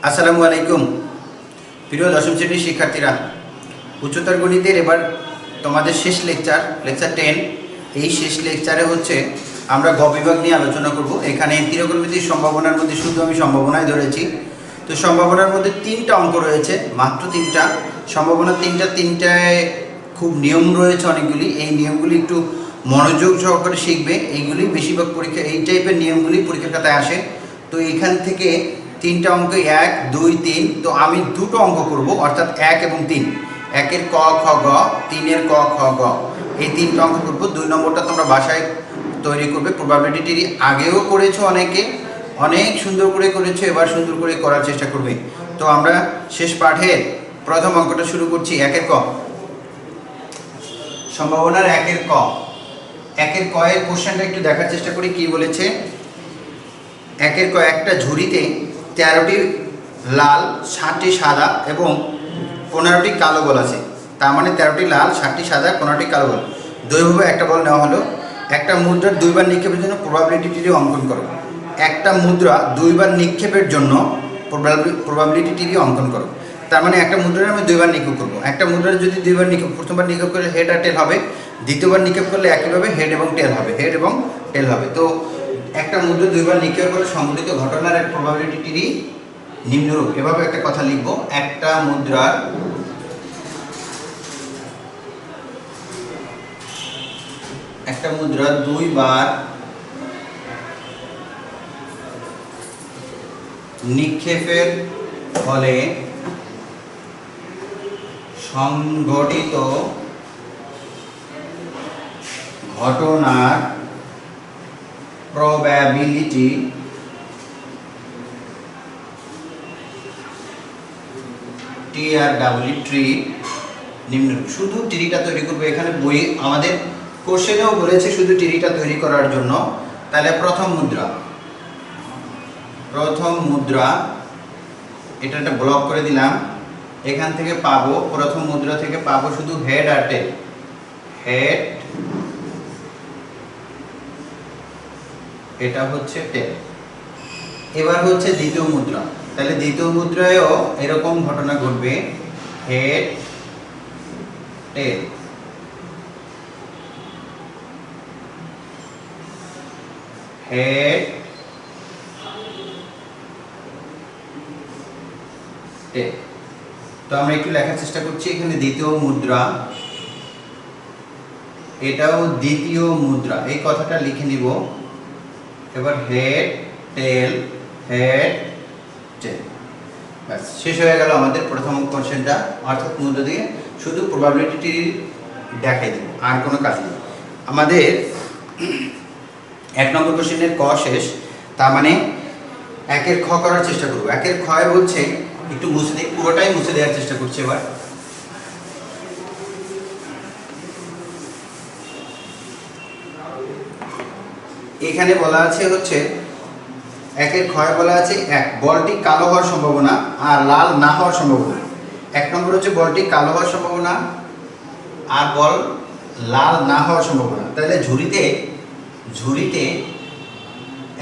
আসসালামু আলাইকুম প্রিয় দশম শ্রেণীর শিক্ষার্থীরা। উচ্চতর গণিতের এবার তোমাদের শেষ লেকচার 10। এই শেষ লেকচারে হচ্ছে আমরা গ বিভাগ নিয়ে আলোচনা করব। এখানে ত্রিকোণমিতির সম্ভাবনার মধ্যে শুধু আমি সম্ভাবনায় ধরেছি। তো সম্ভাবনার মধ্যে 3টা অঙ্ক রয়েছে, মাত্র 3টা সম্ভাবনা। তিনটায় খুব নিয়ম রয়েছে অনেকগুলি। এই নিয়মগুলি একটু মনোযোগ সহকারে শিখবে। এইগুলি বেশিরভাগ পরীক্ষা এই টাইপের নিয়মগুলি পরীক্ষার খাতায় আসে। তো এখান থেকে 3টা অঙ্ক 1, 2, 3। তো আমি দুটো অঙ্ক করব, অর্থাৎ 1 এবং 3। 1-এর ক খ গ, 3-এর ক খ গ, এই 3টা অঙ্ক করব। 2 নম্বরটা তোমরা বাসায় তৈরি করবে। প্রবাবিলিটি আগেও করেছো, অনেক সুন্দর করে করেছো, এবার সুন্দর করে করার চেষ্টা করবে। তো আমরা শেষ পাঠের প্রথম অঙ্কটা শুরু করছি। 1-এর ক, সম্ভাবনার 1-এর ক। 1-এর ক এর কোশ্চেনটা একটু দেখার চেষ্টা করি কি বলেছে। 1-এর ক, একটা ঝুড়িতে 13টি লাল, 7টি সাদা এবং 15টি কালো বল আছে। তার মানে 13টি লাল, 7টি সাদা, 15টি কালো বল। দৈর্ঘ্যে একটা বল নেওয়া হলো। একটা মুদ্রার 2বার নিক্ষেপের জন্য প্রবাবিলিটিটি অঙ্কন করো। একটা মুদ্রা 2বার নিক্ষেপের জন্য প্রবাবিলিটিটি অঙ্কন করো। তার মানে একটা মুদ্রার আমি 2বার নিক্ষেপ করবো। একটা মুদ্রার যদি 2বার নিক্ষেপ, প্রথমবার নিক্ষেপ করলে হেড আর টেল হবে, দ্বিতীয়বার নিক্ষেপ করলে একইভাবে হেড এবং টেল হবে। তো একটা মুদ্রা 2বার নিক্ষেপ করে সংঘটিত ঘটনার এক প্রবাবিলিটিটি নিম্নরূপ। এভাবে একটা কথা লিখবো। একটা মুদ্রার দুইবার নিক্ষেপের ফলে সংঘটিত ঘটনার প্রবাবিলিটি ট্রি নিম্নরূপ। শুধু ট্রিটা তৈরি করবে। এখানে বই আমাদের কোশ্চেনেও বলেছে শুধু ট্রিটা তৈরি করার জন্য। তাহলে প্রথম মুদ্রা এটা একটা ব্লক করে দিলাম। এখান থেকে পাবো, প্রথম মুদ্রা থেকে পাবো শুধু হেড আর টেল। হেড, এটা হচ্ছে টেল। এবার হচ্ছে দ্বিতীয় মুদ্রা। তাহলে দ্বিতীয় মুদ্রায়ও এরকম ঘটনা ঘটবে, হেড টেল। হেড টেল। তো আমরা একটু লেখার চেষ্টা করছি। এখানে দ্বিতীয় মুদ্রা, এটাও দ্বিতীয় মুদ্রা, এই কথাটা লিখে নিব। এবার হেড টেল, হেড টেল, ব্যাস শেষ হয়ে গেল আমাদের প্রথম কোশ্চেনটা। অর্থাৎ মুদ্রা দিয়ে শুধু প্রবাবিলিটি দেখাই দেব, আর কোনো কাজ নেই আমাদের। 1 নম্বর কোশ্চেনের ক শেষ। তার মানে 1-এর খ করার চেষ্টা করবো। 1-এর ক্ষয় বলছে একটু মুছে দিই, পুরোটাই মুছে দেওয়ার চেষ্টা করছি এবার। এখানে বলা আছে হচ্ছে 1-এর ক্ষয় বলা আছে 1, বলটি কালো হওয়ার সম্ভাবনা আর লাল না হওয়ার সম্ভাবনা। 1 নম্বর হচ্ছে বলটি কালো হওয়ার সম্ভাবনা আর বল লাল না হওয়ার সম্ভাবনা। তাহলে ঝুড়িতে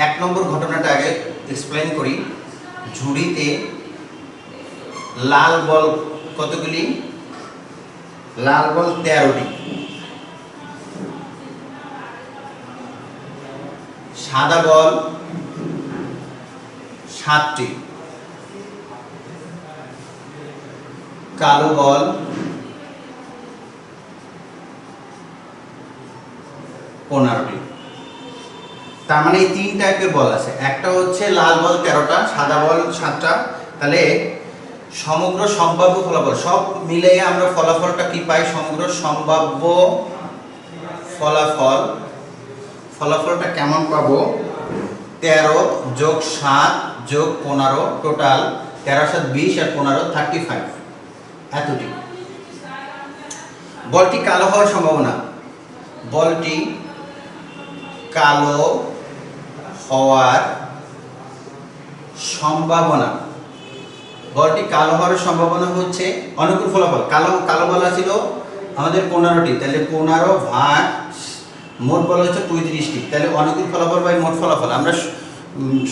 1 নম্বর ঘটনাটা আগে এক্সপ্লেইন করি। ঝুড়িতে লাল বল কতগুলি? লাল বল 13টি, সাদা বল 7টি, কালো বল 15টি। তার মানে এই 3 টাইপের বল আছে। একটা হচ্ছে লাল বল 13টা, সাদা বল 7টা। তাহলে সমগ্র সম্ভাব্য ফলাফল সব মিলিয়ে আমরা ফলাফলটা কি পাই? সমগ্র সম্ভাব্য ফলাফলটা কেমন পাবো? 13 যোগ 7 যোগ 15, টোটাল 13 7 20 আর 15 35, এতটি। বলটি কালো হওয়ার সম্ভাবনা, বলটি কালো হওয়ার সম্ভাবনা, বলটি কালো হওয়ার সম্ভাবনা হচ্ছে অনুকূল ফলাফল। কালো বলা ছিল আমাদের 15টি, তাহলে 15 ভাগ মোট বল হচ্ছে 35টি। তাহলে অনুকূল ফলাফল বাই মোট ফলাফল আমরা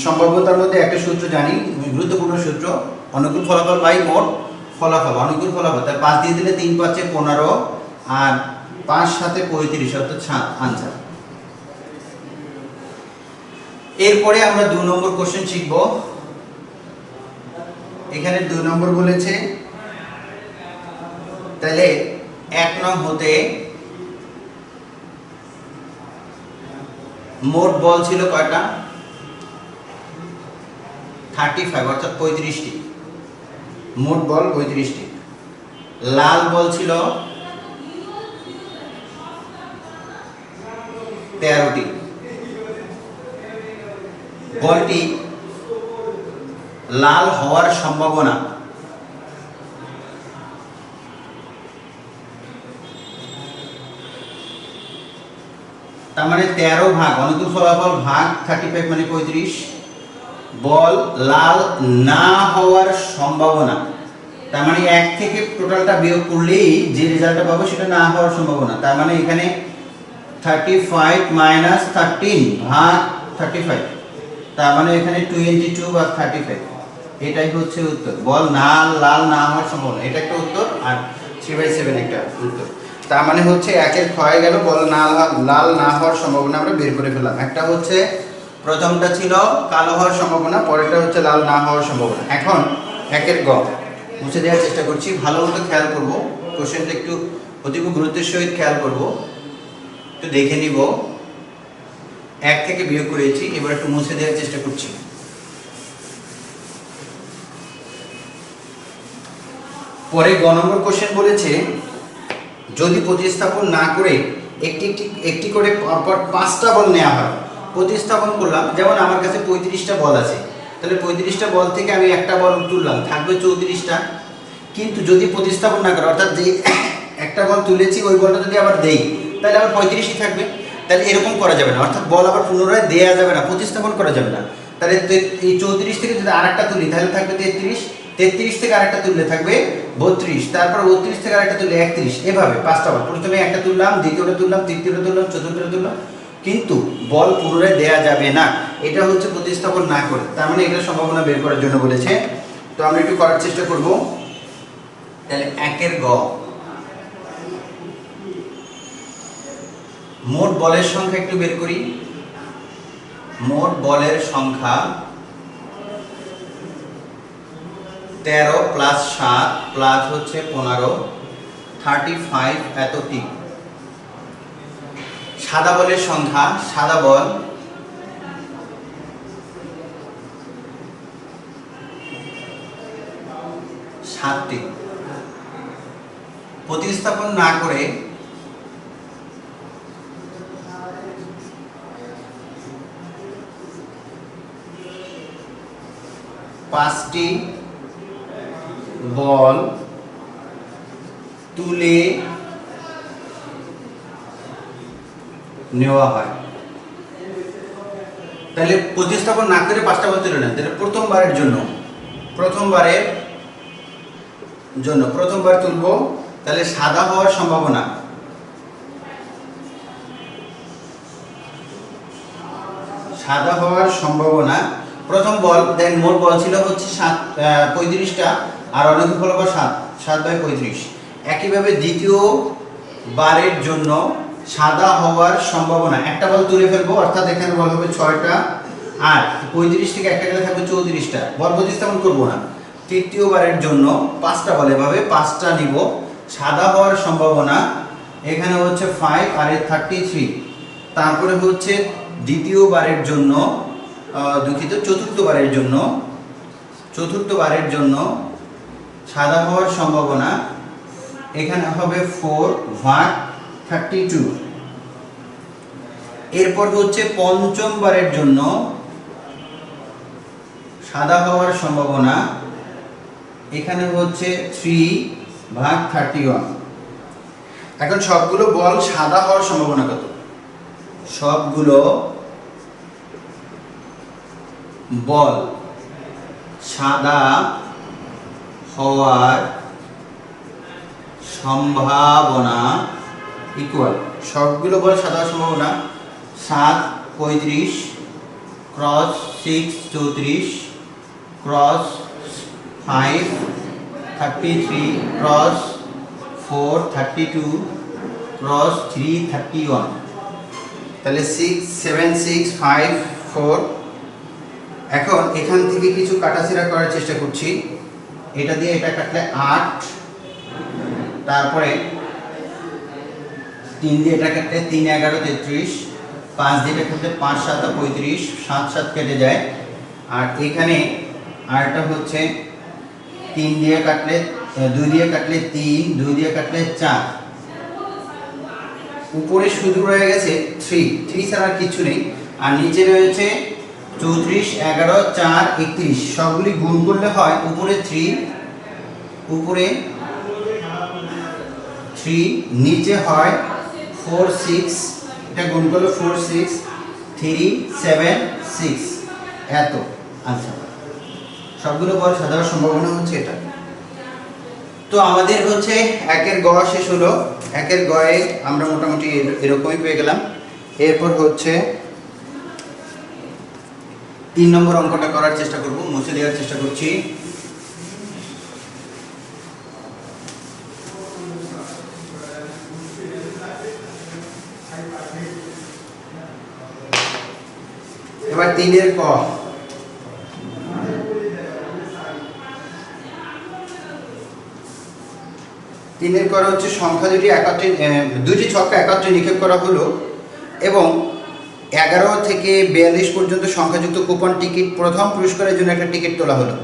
সম্ভাব্যতার মধ্যে একটা সূত্র জানি, গুরুত্বপূর্ণ সূত্র, অনুকূল ফলাফল বাই মোট ফলাফল। অনুকূল ফলাফল তার 5 দিয়ে দিলে 3 5 15 আর 5 7 35 অর্থাৎ আনসার। এরপরে আমরা 2 নম্বর কোশ্চেন শিখব। এখানে 2 নম্বর বলেছে, তাহলে 1 নং হতে মোট বল ছিল কয়টা? 35 অর্থাৎ 35টি। মোট বল 35টি। লাল বল ছিল 13টি। বলটি লাল হওয়ার সম্ভাবনা তার মানে 13 ভাগ, অনুকূল ফলাফল ভাগ 35 মানে 35। বল লাল না হওয়ার সম্ভাবনা, তার মানে 1 থেকে টোটালটা বিয়োগ করলেই যে রেজাল্টটা পাবো সেটা না হওয়ার সম্ভাবনা। তার মানে এখানে 35 মাইনাস 13 ভাগ 35, তার মানে এখানে 22 ভাগ 35। এটাই হচ্ছে উত্তর। বল লাল না হওয়ার সম্ভাবনা, এটা একটা উত্তর, আর 3/7 একটা উত্তর। তার মানে হচ্ছে 1-এর ক্ষয় গেল, বল লাল না হওয়ার সম্ভাবনা আমরা বের করে ফেললাম। একটা হচ্ছে প্রথমটা ছিল কালো হওয়ার সম্ভাবনা, পরেরটা হচ্ছে লাল না হওয়ার সম্ভাবনা। এখন 1-এর গ মুছে দেওয়ার চেষ্টা করছি, ভালো মতো খেয়াল করব, কোশ্চেনটা একটু অতীব গুরুত্বের সহিত খেয়াল করব, একটু দেখে নিব। 1 থেকে বিয়োগ করেছি, এবার একটু মুছে দেওয়ার চেষ্টা করছি। পরে গ নম্বর কোশ্চেন বলেছে, যদি প্রতিস্থাপন না করে একটি করে পরপর 5টা বল নেওয়া হয়। প্রতিস্থাপন করলাম, যেমন আমার কাছে 35টা বল আছে, তাহলে 35টা বল থেকে আমি একটা বল তুললাম, থাকবে 34টা। কিন্তু যদি প্রতিস্থাপন না করে, অর্থাৎ যে একটা বল তুলেছি ওই বলটা যদি আবার দেই, তাহলে আবার 35ই থাকবে। তাহলে এরকম করা যাবে না, অর্থাৎ বল আবার পুনরায় দেয়া যাবে না, প্রতিস্থাপন করা যাবে না। তাহলে এই 34 থেকে যদি আরেকটা তুলি তাহলে থাকবে 33, 33 থেকে আরেকটা তুললে থাকবে 32, তারপর 32 থেকে আরেকটা তুললে 31। এভাবে 5টা বল, প্রথমে একটা তুললাম, দ্বিতীয়টা তুললাম, তৃতীয়টা তুললাম, চতুর্থটা তুললাম, কিন্তু বল পুনরায় দেয়া যাবে না। এটা হচ্ছে প্রতিস্থাপন না করে। তার মানে এটার সম্ভাবনা বের করার জন্য বলেছে। তো আমরা একটু করার চেষ্টা করব। তাহলে 1-এর গ, মোট বলের সংখ্যা একটু বের করি। মোট বলের সংখ্যা 13 প্লাস 7 প্লাস হচ্ছে 15, 35 এতটি। সাদা বলের সংখ্যা, সাদা বল সাতটি। প্রতিস্থাপন না করে পাঁচটি বল তুলে নেওয়া হয়। তাহলে প্রতিস্থাপন না করে 5টা বল তুলে নেন। তাহলে প্রথমবার তুলবো, তাহলে সাদা হওয়ার সম্ভাবনা, প্রথম বল, দেন মোট বল ছিল হচ্ছে 35টা, আর অনুকূল ফলাফল 7/35। একইভাবে দ্বিতীয় বারের জন্য সাদা হওয়ার সম্ভাবনা, একটা বল তুলে ফেলবো, অর্থাৎ এখানে বল হবে 6টা, আর 35 থেকে একটা গেলে থাকবে 34টা। বল প্রতিস্থাপন করব না। তৃতীয়বারের জন্য 5টা বল, এভাবে 5টা নিব। সাদা হওয়ার সম্ভাবনা এখানে হচ্ছে 5 আর 33। তারপরে হচ্ছে দ্বিতীয়বারের জন্য, চতুর্থবারের জন্য সাদা হওয়ার সম্ভাবনা এখানে হবে 4 ভাগ 32। এরপর হচ্ছে পঞ্চমবারের জন্য সাদা হওয়ার সম্ভাবনা এখানে হচ্ছে 3 ভাগ 31। এখন সবগুলো বল সাদা হওয়ার সম্ভাবনা কত? সবগুলো বল সাদা হওয়ার সম্ভাবনা ইকুয়াল, সবগুলো বল সাদা হওয়ার সম্ভাবনা 7, 35, क्रॉस 6 34 क्रॉस 5 33 क्रॉस 4 32 क्रॉस 3 31 তাহলে 6 7 6 5 4। এখন এখান থেকে কিছু কাটাছেঁড়া করার চেষ্টা করছি। এটা দিয়ে এটা কাটলে 8, তারপরে 3 দিয়ে এটা কাটলে 3 11 33, 5 দিয়ে এটা কাটলে 5 7 35, 7 7 কেটে যায়। আর এখানে আরটা হচ্ছে 3 দিয়ে কাটলে 2 দিয়ে কাটলে 3, 2 দিয়ে কাটলে 4, উপরে শুধু রয়ে গেছে 3 ছাড়া আর কিছু নেই। আর নিচে রয়েছে 34 11 4 31, সবগুলি গুণ করলে হয় উপরে 3 নিচে হয় 4 6, এটা গুণ করলে 4 6 3 7 6 এত। আচ্ছা, সবগুলো গড় সাধারণ সম্ভাবনা হচ্ছে এটা। তো আমাদের হচ্ছে একের গ শেষ হলো। একের গয়ে আমরা মোটামুটি এরকমই পেয়ে গেলাম। এরপর হচ্ছে 3 নম্বর অঙ্কটা করার চেষ্টা করব, মুছে দেওয়ার চেষ্টা করছি। এবার 3 এর ক। 3 এর ক হচ্ছে সংখ্যা দুটি ছক্কা একত্রে নিক্ষেপ করা হলো এবং 11 থেকে 42 পর্যন্ত সংখ্যাযুক্ত কুপন টিকিট প্রথম পুরস্কারের জন্য একটা টিকিট তোলা হলো।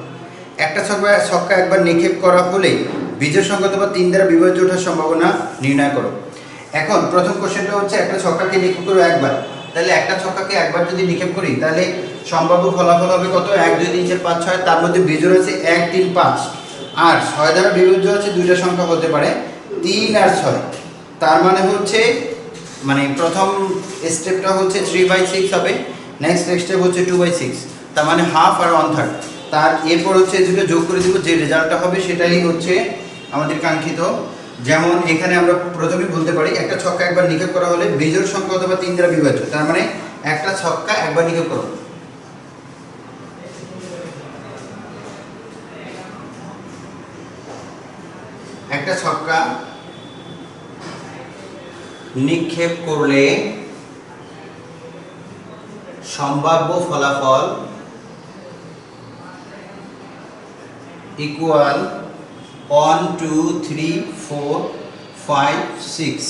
একটা ছক্কা একবার নিক্ষেপ করা হলে বিজোড় সংখ্যা অথবা 3 দ্বারা বিভাজ্য ওঠার সম্ভাবনা নির্ণয় করো। এখন প্রথম কোশ্চেনটা হচ্ছে একটা ছক্কাকে নিক্ষেপ করো একবার, তাহলে একটা ছক্কাকে একবার যদি নিক্ষেপ করি তাহলে সম্ভাব্য ফলাফল হবে কত? 1 2 3 4 5 6, তার মধ্যে বিজোড় আছে 1 3 5, আর 6 দ্বারা বিভাজ্য আছে দুইটা সংখ্যা হতে পারে 3 আর 6। তার মানে হচ্ছে প্রথম স্টেপটা হচ্ছে 3/6 হবে, নেক্সট স্টেপ হচ্ছে 2/6, তার মানে হাফ আর 1/3। তার এরপর হচ্ছে দুটো যোগ করে দিব, যে রেজাল্টটা হবে সেটাই হচ্ছে আমাদের কাঙ্ক্ষিত। যেমন এখানে আমরা প্রথমেই বলতে পারি একটা ছক্কা একবার নিক্ষেপ করা হলে বিজোড় সংখ্যা অথবা 3 দ্বারা বিভাজ্য, তার মানে একটা ছক্কা একবার নিক্ষেপ করো। একটা ছক্কা নিক্ষেপ করলে সম্ভাব্য ফলাফল ইকুয়াল 1 2 3 4 5 6।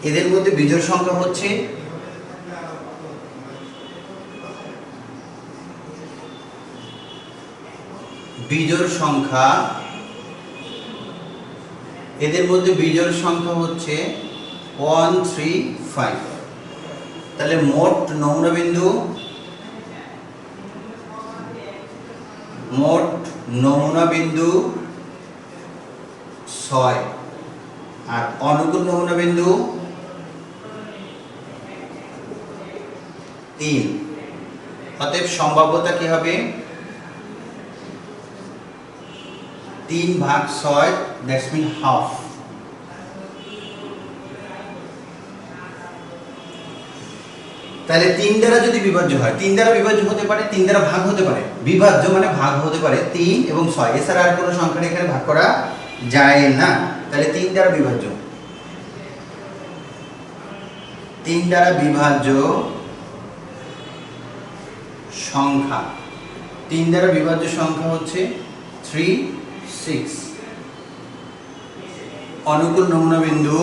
এদের মধ্যে বিজোড় সংখ্যা হচ্ছে এদের মধ্যে বিজোড় সংখ্যা হচ্ছে 1 3 5। তাহলে মোট নমুনা বিন্দু 6 আর অনুকূল নমুনা বিন্দু 3। অতএব সম্ভাব্যতা কি হবে? 3/6, দ্যাটস মিন হাফ। তাহলে 3 দ্বারা যদি বিভাজ্য হয়, 3 দ্বারা বিভাজ্য হতে পারে, 3 দ্বারা ভাগ হতে পারে। বিভাজ্য মানে ভাগ হতে পারে 3 এবং 6, এছাড়া আর কোনো সংখ্যা এখানে ভাগ করা যায় না। তাহলে 3 দ্বারা বিভাজ্য, 3 দ্বারা বিভাজ্য সংখ্যা, 3 দ্বারা বিভাজ্য সংখ্যা হচ্ছে 3 6। অনুকূল নমুনা বিন্দু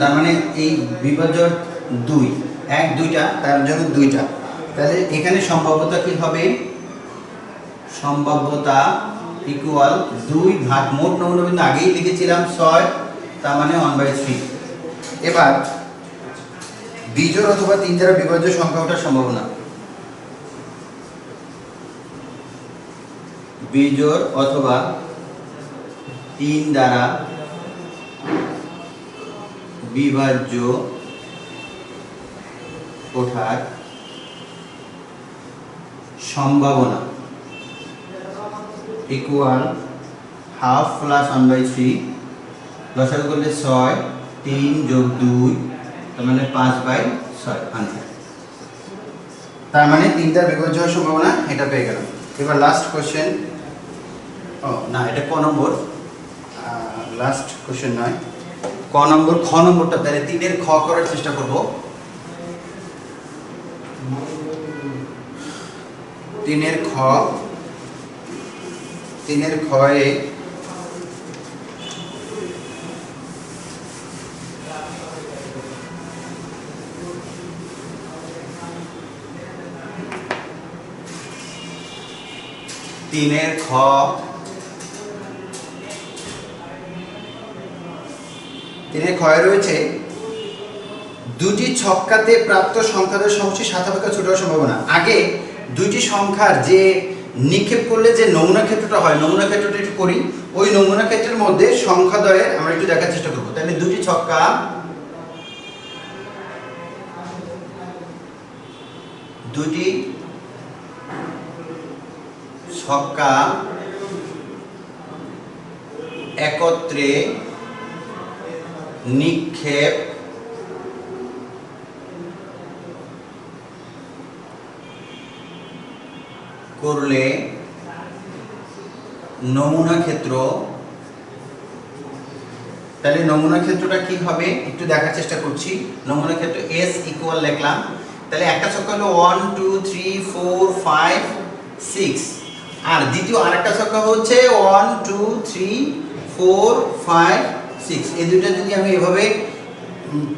তার মানে এই বিভাজ্য 2 1 2টা, তার জন্য 2টা। তাহলে এখানে সম্ভাব্যতা কি হবে? সম্ভাব্যতা ইকুয়াল 2 মোট নমুনা বিন্দু আগেই লিখেছিলাম 6, তার মানে 1/3। এবার বিজোড় অথবা 3 দ্বারা বিভাজ্য সংখ্যা ওঠার সম্ভাবনা, বিজোড় অথবা 3 দ্বারা বিভাজ্য ওঠার সম্ভাবনা ইকুয়াল হাফ প্লাস 1/3, লসাগু করলে 6 3 যোগ 2 তার মানে 5/6 आंसर। তার মানে 3টা বিভাজ্য হওয়ার সম্ভাবনা এটা পেয়ে গেলাম। এবার লাস্ট কোশ্চেন, ও না এটা ক নম্বর, লাস্ট কোশ্চেন নয়, ক নম্বর, খ নম্বরটা, তাহলে 3 এর খ করার চেষ্টা করব। 3 এর খ, 3 এর খয়ে তিনের খ তিনের খয়ে রয়েছে দুটি ছক্কাতে প্রাপ্ত সংখ্যাদের সমষ্টি 7 অপেক্ষা ছোট হওয়ার সম্ভাবনা। আগে দুইটি সংখ্যার যে নিক্ষেপ করলে যে নমুনা ক্ষেত্রটা হয়, নমুনা ক্ষেত্রটা একটু করি। ওই নমুনা ক্ষেত্রের মধ্যে সংখ্যাদ্বয়ের আমরা একটু দেখার চেষ্টা করব। তাহলে দুটি ছক্কা একত্রে নিক্ষেপ করলে নমুনা ক্ষেত্র, তাহলে নমুনা ক্ষেত্রটা কি হবে একটু দেখার চেষ্টা করছি। নমুনা ক্ষেত্র S ইকুয়াল লিখলাম, তাহলে একটা ছক্কা হলো 1 2 3 4 5 6, আর দ্বিতীয় আরেকটা ছক্কা হচ্ছে 1 2 3 4 5 6। এই দুটো যদি আমি এভাবে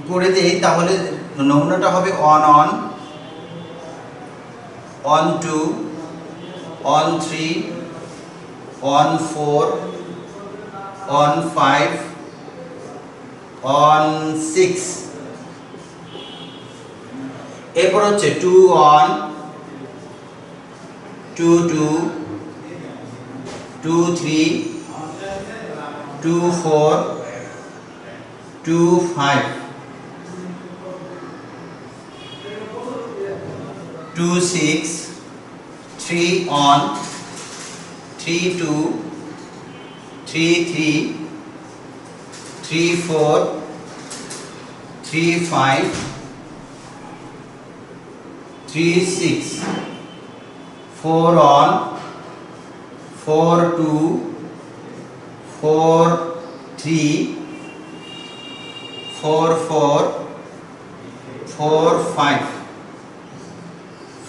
করে দেই তাহলে নমুনাটা হবে 1 1 1 2 1 3 1 4 1 5 1 6। এরপর হচ্ছে 2 1 2 2 2 3 2 4 2 5 2 6 3 1 3 2 3 3 3 4 3 5 3 6 4 1 4 2 4 3 4 4 4 5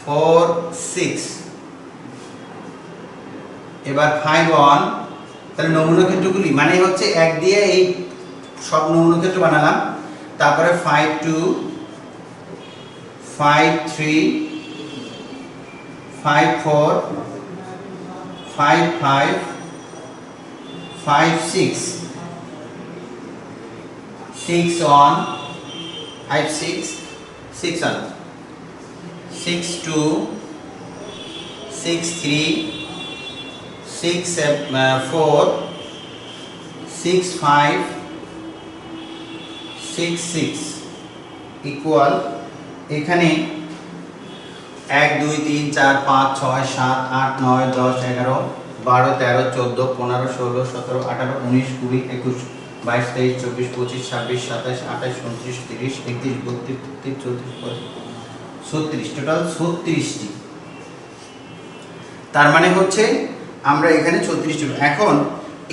4 6। এবার 5 1, তাহলে নমুনা ক্ষেত্রগুলি মানে হচ্ছে এক দিয়ে এই সব নমুনা ক্ষেত্র বানালাম। তারপরে 5 2 5 3 5 4 5 5 5 6 6 1 5 6 6 1 6 2 6 3 6 4 6 5 6 6 ইকুয়াল এখানে 1 2 3 4 5 6 7 8 9 10 11 12 13 14 15 16 17 18 19 20 21 22 23 24 25 26 27 28 29 30 31 32 33 34 36, টোটাল 36টি। তার মানে হচ্ছে আমরা এখানে 36টি। এখন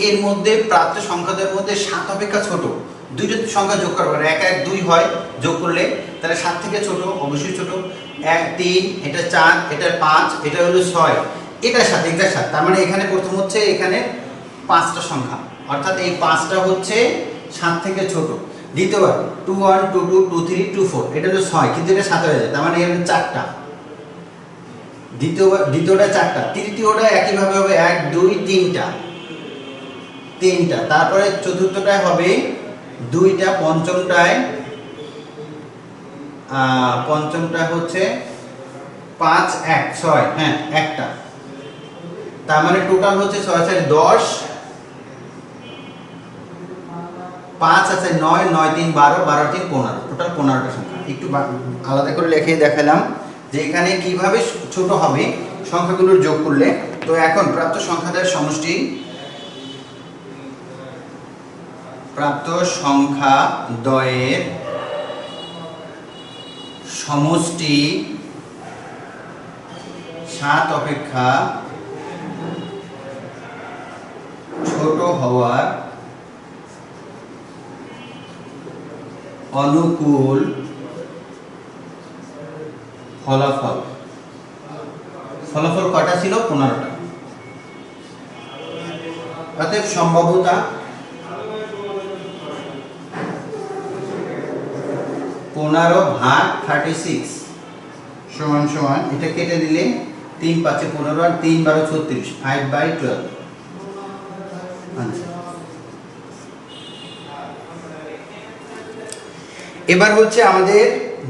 এর মধ্যে প্রাপ্ত সংখ্যাদের মধ্যে 7 অপেক্ষা ছোট দুইটা সংখ্যা যোগ করবো, 1 1 2 হয়, যোগ করলে তাহলে 7 থেকে ছোট অবশ্যই ছোট। 1 3, এটা 4, এটা 5, এটা হলো 6, এটার সাথে এটার সাথে, তার মানে এখানে প্রথম হচ্ছে এখানে 5টা সংখ্যা, অর্থাৎ এই 5টা হচ্ছে 7 থেকে ছোট। দ্বিতীয়বার 2 1 2 2 2 3 2 4, এটা হলো 6 কিন্তু এটা 7 হয়ে যায়, তার মানে এখানে 4টা। দ্বিতীয়টা 4টা, তৃতীয়টা একইভাবে হবে 1 2 3টা, তারপরে চতুর্থটায় হবে 2টা, পঞ্চমটা হচ্ছে 5 1 6, হ্যাঁ একটা, তার মানে টোটাল হচ্ছে 6 4 10, 5 আছে 9 9 3 12, 12 3 15, টোটাল 15টা সংখ্যা। একটু আলাদা করে লিখে দেখালাম যে এখানে কিভাবে ছোট হবে সংখ্যাগুলোর যোগ করলে। তো এখন প্রাপ্ত সংখ্যাদের সমষ্টি প্রাপ্ত সংখ্যা দ্বয়ের সমষ্টি 7 অপেক্ষা ছোট হওয়ার অনুকূল ফলাফল। ফলাফল কটা ছিল? 15টা। অতএব সম্ভাব্যতা 15/36 সমান সমান, এটা কেটে দিলে 3 × 5 = 15 আর 3 × 12 = 36, 5/12। এবার হচ্ছে আমাদের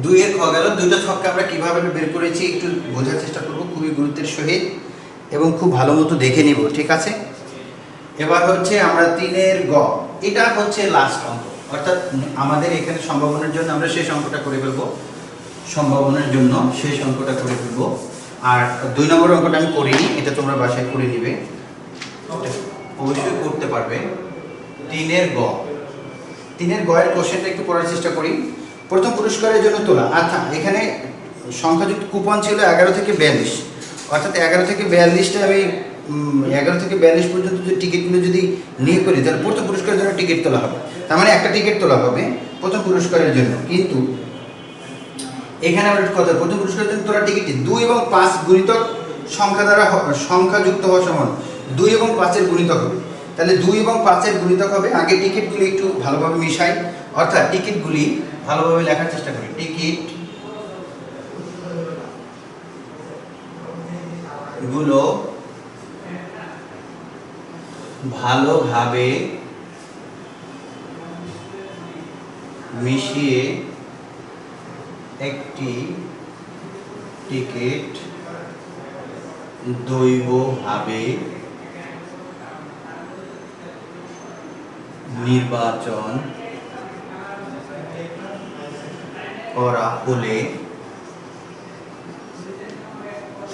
2 এর খ গেল। দুইটা ছককে আমরা কিভাবে বের করেছি একটু বোঝার চেষ্টা করব খুবই গুরুত্বের সহিত এবং খুব ভালো মতো দেখে নিব, ঠিক আছে? এবার হচ্ছে আমরা 3 এর গ, এটা হচ্ছে লাস্ট অঙ্ক, অর্থাৎ আমাদের এখানে সম্ভাবনার জন্য আমরা শেষ অঙ্কটা করে ফেলবো, সম্ভাবনার জন্য শেষ অঙ্কটা করে ফেলবো। আর 2 নম্বর অঙ্কটা আমি করিনি, এটা তোমরা বাসায় করে নিবে, অবশ্যই করতে পারবে। 3 এর গ, 3 এর গ এর কোশ্চেনটা একটু পড়ার চেষ্টা করি। প্রথম পুরস্কারের জন্য তোলা, আচ্ছা এখানে সংখ্যাযুক্ত কুপন ছিল 11 থেকে 42, অর্থাৎ 11 থেকে 42টা আমি 11 থেকে 42 পর্যন্ত যে টিকিটগুলো যদি নিয়ে করি তাহলে প্রথম পুরস্কারের জন্য টিকিট তোলা হবে, তার মানে একটা টিকিট তোলা হবে প্রথম পুরস্কারের জন্য। কিন্তু এখানে আমরা কথা, প্রথম পুরস্কারের জন্য তোলা টিকিটটি 2 এবং 5 গুণিতক সংখ্যা দ্বারা সংখ্যাযুক্ত হওয়া সমান 2 এবং 5 এর গুণিতক হবে। তাহলে 2 এবং 5 এর গুণিতক হবে। আগে টিকিটগুলি একটু ভালোভাবে মিশাই, অর্থাৎ টিকিটগুলি ভালোভাবে লেখার চেষ্টা করি। টিকিট গুলো ভালোভাবে মিশিয়ে একটি টিকিট দৈবভাবে নির্বাচন করা হলে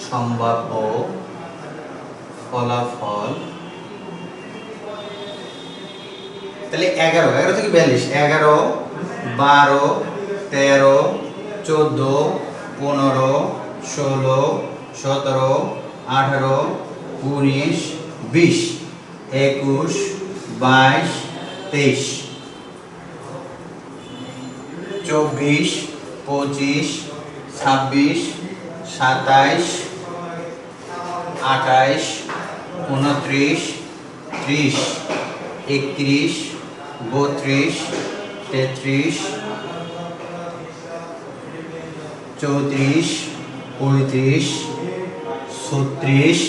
সম্ভাব্য ফলাফল, তাহলে 11 থেকে 42, 11, 12, 13, 14, 15, 16, 17, 18, 19, 20, 21, 22, 23, 24, 25, 26, 27, 28, 29, 30, 31, 32, 33, 34, 35, 36,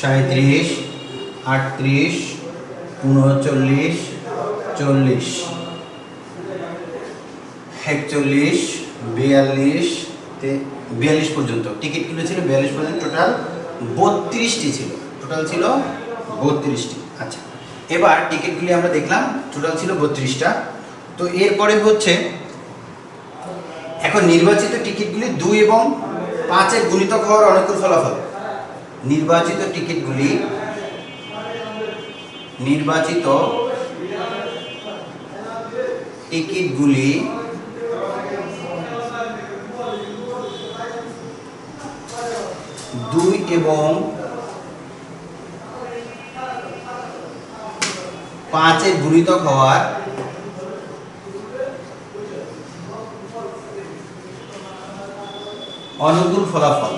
37, 38, 39, 40, 41, 42 পর্যন্ত টিকিটগুলো ছিল, 42 পর্যন্ত, টোটাল 32টি ছিল, টোটাল ছিল 32টি। আচ্ছা, এবার টিকিটগুলি আমরা দেখলাম, টোটাল ছিল 32টা। তো এরপরে হচ্ছে এখন নির্বাচিত টিকিটগুলি 2 এবং 5 এর গুণিতক হওয়ার অনুকূল ফলাফল। নির্বাচিত টিকিটগুলি 2 এবং 5 এর গুণিতক হওয়ার অনুকূল ফলাফল।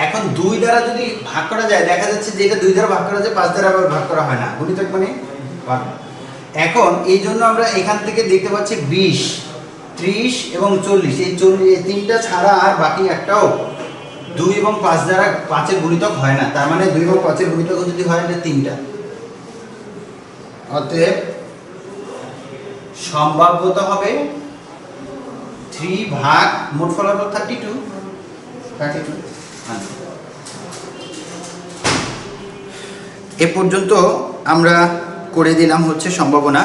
এখন 2 দ্বারা যদি ভাগ করা যায়, দেখা যাচ্ছে যে এটা 2 দ্বারা ভাগ করা যায়, 5 দ্বারা আবার ভাগ করা হয় না, গুণিতক মানে ভাগ। এখন এই জন্য আমরা এখান থেকে দেখতে পাচ্ছি 20, 30 এবং 40, এই 3টা ছাড়া আর বাকি একটাও 2 এবং 5 দ্বারা 5 এর গুণিতক হয় না, তার মানে 2 এবং 5 এর গুণিতক যদি হয় এটা 3টা। অতএব সম্ভাব্যতা হবে 3 ভাগ মোট ফলাফল 32। এ পর্যন্ত আমরা করে দিলাম হচ্ছে সম্ভাবনা।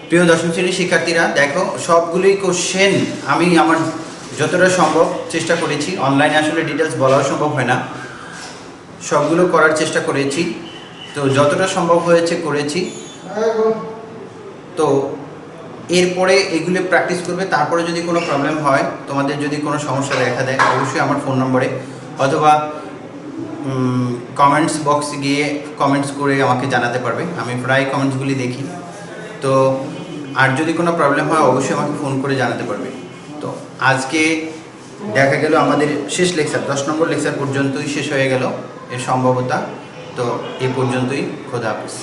প্রিয় দশম শ্রেণীর শিক্ষার্থীরা, দেখো সবগুলোই কোশ্চেন আমি আমার যতটা সম্ভব চেষ্টা করেছি। অনলাইনে আসলে ডিটেলস বলাও সম্ভব হয় না, সবগুলো করার চেষ্টা করেছি। তো যতটা সম্ভব হয়েছে করেছি। তো এরপরে এগুলো প্র্যাকটিস করবে। তারপরে যদি কোনো প্রবলেম হয়, তোমাদের যদি কোনো সমস্যা দেখা দেয়, অবশ্যই আমার ফোন নম্বরে অথবা কমেন্টস বক্সে গিয়ে কমেন্টস করে আমাকে জানাতে পারবে। আমি প্রায় কমেন্টসগুলি দেখি। তো আর যদি কোনো প্রবলেম হয় অবশ্যই আমাকে ফোন করে জানাতে পারবে। তো আজকে দেখা গেল আমাদের শেষ লেকচার 10 নম্বর লেকচার পর্যন্তই শেষ হয়ে গেল এর সম্ভবতা। তো এই পর্যন্তই, খোদা হাফেজ।